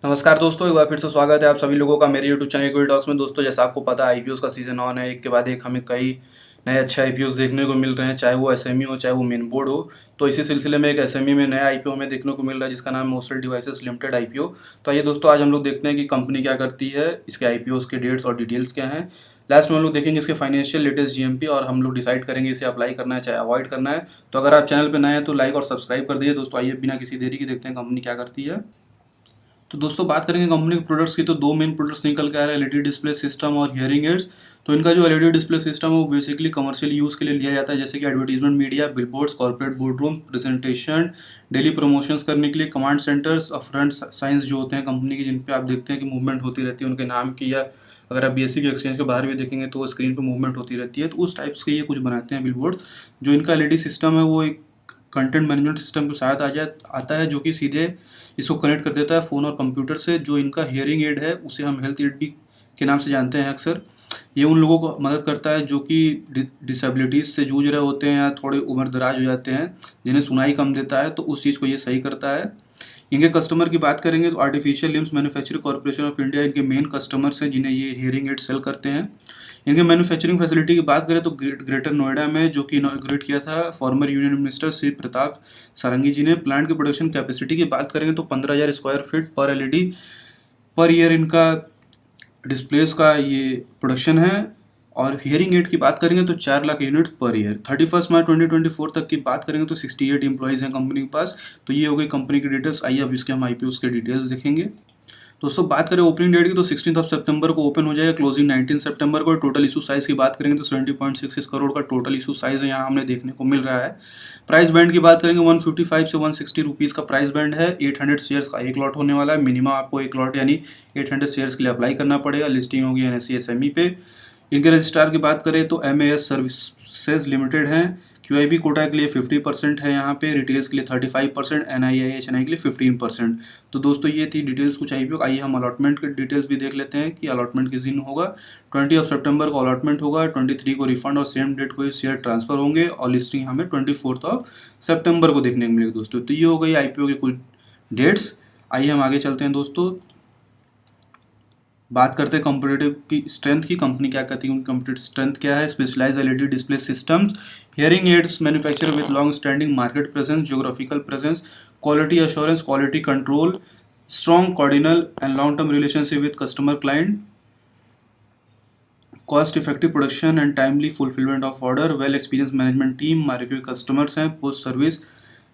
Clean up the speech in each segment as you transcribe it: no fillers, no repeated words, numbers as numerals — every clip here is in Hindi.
नमस्कार दोस्तों, एक बार फिर से स्वागत है आप सभी लोगों का मेरे यूट्यूब चैनल इक्विटी टॉक्स में। दोस्तों, जैसा आपको पता है आईपीओस का सीजन ऑन है। एक के बाद एक हमें कई नए अच्छे आईपीओस देखने को मिल रहे हैं, चाहे वो एसएमई हो चाहे वो मेन बोर्ड हो। तो इसी सिलसिले में एक एसएमई में नया आईपीओ हमें देखने को मिल रहा है जिसका नाम है मोस्टल डिवाइसेस लिमिटेड आईपीओ। तो आइए दोस्तों, आज हम लोग देखते हैं कि कंपनी क्या करती है, इसके आईपीओस के डेट्स और डिटेल्स क्या हैं। लास्ट में हम लोग देखेंगे इसके फाइनेंशियल लेटेस्ट जीएमपी और हम लोग डिसाइड करेंगे इसे अप्लाई करना है चाहे अवॉइड करना है। तो अगर आप चैनल पर नए हैं तो लाइक और सब्सक्राइब कर दीजिए। दोस्तों आइए बिना किसी देरी के देखते हैं कंपनी क्या करती है। तो दोस्तों बात करेंगे कंपनी के प्रोडक्ट्स की, तो दो मेन प्रोडक्ट्स निकल के आ रहे हैं, एलईडी डिस्प्ले सिस्टम और हियरिंग एड्स। तो इनका जो एलईडी डिस्प्ले सिस्टम है वो बेसिकली कमर्शियल यूज़ के लिए लिया जाता है, जैसे कि advertisement media, billboards, corporate board room presentation, daily promotions करने के लिए, कमांड सेंटर्स और फ्रंट साइंस जो होते हैं कंपनी की, जिन पे आप देखते हैं कि मूवमेंट होती रहती है उनके नाम की, या अगर आप बीएससी के एक्सचेंज के बाहर भी देखेंगे तो वो स्क्रीन पे मूवमेंट होती रहती है। तो उस टाइप्स के ये कुछ बनाते हैं बिलबोर्ड। जो इनका एलईडी सिस्टम है वो एक कंटेंट मैनेजमेंट सिस्टम के साथ आता है, जो कि सीधे इसको कनेक्ट कर देता है फ़ोन और कंप्यूटर से। जो इनका हियरिंग एड है उसे हम हेल्थ एड भी के नाम से जानते हैं अक्सर। ये उन लोगों को मदद करता है जो कि डिसेबिलिटीज़ से जूझ रहे होते हैं या थोड़े उम्र दराज हो जाते हैं, जिन्हें सुनाई कम देता है, तो उस चीज़ को ये सही करता है। इनके कस्टमर की बात करेंगे तो artificial limbs manufacturing corporation of India इनके मेन कस्टमर्स हैं जिन्हें ये हियरिंग एड सेल करते हैं। इनके मैन्युफैक्चरिंग फैसिलिटी की बात करें तो ग्रेटर नोएडा में, जो कि इनॉग्रेट किया था former union minister Shri Pratap Sarangi ji ने। प्लांट की प्रोडक्शन कैपेसिटी की बात करेंगे तो 15,000 स्क्वायर फीट पर एलईडी पर ईयर इनका डिस्प्लेस का ये प्रोडक्शन है। और हियरिंग एड की बात करेंगे तो 4 लाख यूनिट पर ईयर। 31 मार्च 2024 तक की बात करेंगे तो 68 एम्प्लॉइज़ हैं कंपनी के पास। तो ये हो गई कंपनी की डिटेल्स। आइए अब इसके हम आईपीओ के डिटेल्स देखेंगे। दोस्तों बात करें ओपनिंग डेट की तो 16 सितंबर को ओपन हो जाएगा, क्लोजिंग 19 सितंबर को। टोटल इशू साइज की बात करेंगे तो 70.66 करोड़ का टोटल इशू साइज है, यहाँ हमें देखने को मिल रहा है। प्राइस बैंड की बात करेंगे 155 से 160 रुपीज़ का प्राइस बैंड है। 800 शेयर्स का एक लॉट होने वाला है। मिनिमम आपको एक लॉट यानी 800 शेयर्स के लिए अप्लाई करना पड़ेगा। लिस्टिंग होगी एनएसई एसएमई पे। इनके रजिस्ट्रार की बात करें तो एमएएस सर्विसेज लिमिटेड है। क्यूआईबी कोटा के लिए 50% है, यहाँ पे रिटेल्स के लिए 35%, एनआईआईएचएनआई के लिए 15%। तो दोस्तों ये थी डिटेल्स कुछ आईपीओ। आइए हम अलॉटमेंट के डिटेल्स भी देख लेते हैं कि अलॉटमेंट किस दिन होगा। 20 सितंबर को अलॉटमेंट होगा, 23 को रिफंड और सेम डेट को शेयर ट्रांसफर होंगे, और लिस्टिंग हमें 24 सितंबर को देखने को मिलेगी दोस्तों। तो ये हो गई आईपीओ के कुछ डेट्स। आइए हम आगे चलते हैं दोस्तों, बात करते हैं कंपटीटिव की स्ट्रेंथ की। कंपनी क्या करती है, उनकी कंपटीटिव स्ट्रेंथ क्या है। Specialise LED display systems, hearing aids manufacture with long standing market presence, geographical presence, quality assurance, quality control, strong cordial and long term relationship with customer client, cost effective production and timely fulfilment of order, well experience management team, market customers हैं, पोस्ट सर्विस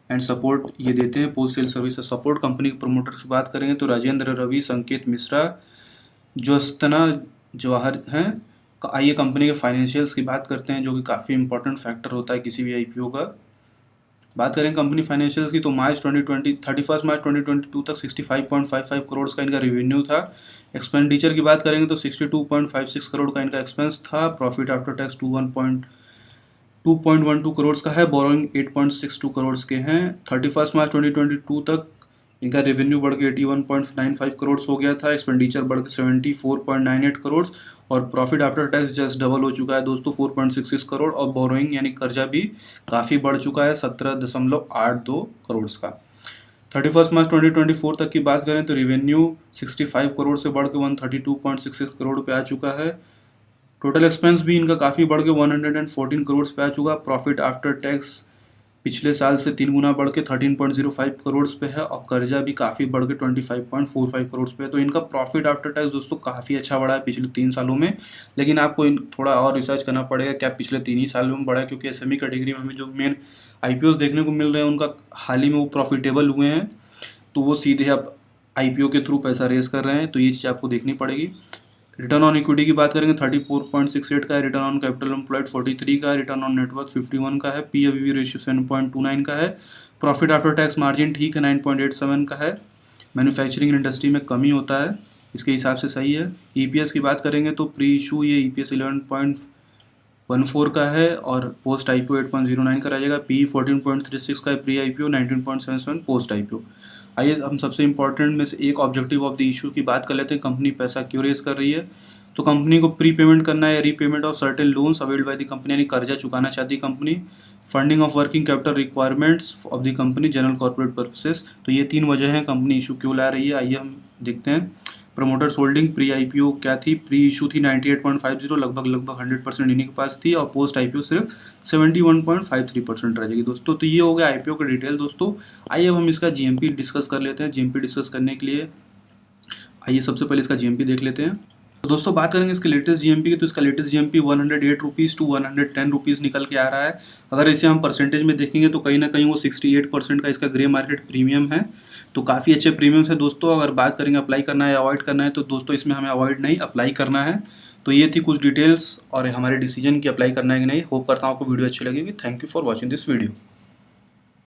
एंड सपोर्ट ये देते हैं, post sale service support. Company के प्रमोटर्स की बात करेंगे तो राजेंद्र रवि, संकेत मिश्रा, ज्योत्सना जवाहर हैं। आइए कंपनी के फाइनेंशियल्स की बात करते हैं, जो कि काफ़ी इंपॉर्टेंट फैक्टर होता है किसी भी आईपीओ का। बात करें कंपनी फाइनेंशियल्स की तो 31 मार्च 2022 तक 65.55 करोड़ का इनका रेवेन्यू था। एक्सपेंडिचर की बात करेंगे तो 62.56 करोड़ का इनका एक्सपेंस था। प्रॉफिट आफ्टर टैक्स 2.12 करोड़ का है। बोरोइंग 8.62 करोड़ के हैं। 31 मार्च 2022 तक इनका रेवेन्यू बढ़ के 81.95 करोड़ हो गया था। एक्सपेंडिचर बढ़ के 74.98 करोड़ और profit after tax just double हो चुका है दोस्तों, 4.66 करोड़। और बोरोइंग यानी कर्जा भी काफ़ी बढ़ चुका है, 17.82 करोड़ का। 31 मार्च 2024 तक की बात करें तो रेवेन्यू 65 करोड़ से बढ़ के 132.66 करोड़ पे आ चुका है। टोटल एक्सपेंस भी इनका काफ़ी बढ़ के 114 करोड़ पे आ चुका। प्रॉफिट आफ्टर टैक्स पिछले साल से 3 गुना बढ़ के 13.05 करोड़ पे है और कर्जा भी काफ़ी बढ़ के 25.45 करोड़ पे है। तो इनका प्रॉफिट आफ्टर टैक्स दोस्तों काफ़ी अच्छा बढ़ा है पिछले 3 सालों में। लेकिन आपको थोड़ा और रिसर्च करना पड़ेगा क्या पिछले 3 ही सालों में बढ़ा है, क्योंकि एसएमई कैटेगरी में हमें जो मेन आईपीओस देखने को मिल रहे हैं उनका हाल ही में वो प्रॉफिटेबल हुए हैं, तो वो सीधे अब आईपीओ के थ्रू पैसा रेस कर रहे हैं, तो ये चीज़ आपको देखनी पड़ेगी। रिटर्न ऑन इक्विटी की बात करेंगे 34.68 का है। रिटर्न ऑन कैपिटल एम्प्लॉयड 43 का है। रिटर्न ऑन नेटवर्थ 51 का है। पीएवी रेशियो 7.29 का है। प्रॉफिट आफ्टर टैक्स मार्जिन ठीक है, 9.87 का है। मैन्युफैक्चरिंग इंडस्ट्री में कमी होता है, इसके हिसाब से सही है। ईपीएस की बात करेंगे तो प्री इशू ये ईपीएस 11.14 का है और पोस्ट आईपीओ 8.09 का रहेगा। पी 14.36 का है प्री आईपीओ, 19.77 पोस्ट आईपीओ। आइए हम सबसे इंपॉर्टेंट में से एक ऑब्जेक्टिव ऑफ द इशू की बात कर लेते हैं, कंपनी पैसा क्यों रेस कर रही है। तो कंपनी को प्री पेमेंट करना है, repayment of certain loans availed by the company, यानी कर्जा चुकाना चाहती है company, funding of working capital requirements of the company, general corporate purposes. तो ये 3 वजह हैं कंपनी इशू क्यों ला रही है। आइए हम देखते हैं। प्रमोटर्स होल्डिंग प्री आईपीओ क्या थी, प्री इशू थी 98.50, लगभग 100% इन्हीं के पास थी, और पोस्ट आईपीओ सिर्फ 71.53% रह जाएगी दोस्तों। तो ये हो गया आईपीओ का डिटेल दोस्तों। आइए अब हम इसका जीएमपी डिस्कस कर लेते हैं। जीएमपी डिस्कस करने के लिए आइए सबसे पहले इसका जीएमपी देख लेते हैं। तो दोस्तों बात करेंगे इसके लेटेस्ट जीएमपी की, तो इसका latest GMP 108 rupees to 110 rupees निकल के आ रहा है। अगर इसे हम परसेंटेज में देखेंगे तो कहीं ना कहीं वो 68% का इसका ग्रे मार्केट प्रीमियम है, तो काफ़ी अच्छे प्रीमियम्स है दोस्तों। अगर बात करेंगे अप्लाई करना है या अवॉइड करना है, तो दोस्तों इसमें हमें अवॉइड नहीं अप्लाई करना है। तो ये थी कुछ डिटेल्स और हमारे डिसीजन की अप्लाई करना है कि नहीं। होप करता हूँ आपको वीडियो अच्छी लगेगी। Thank you for watching this video.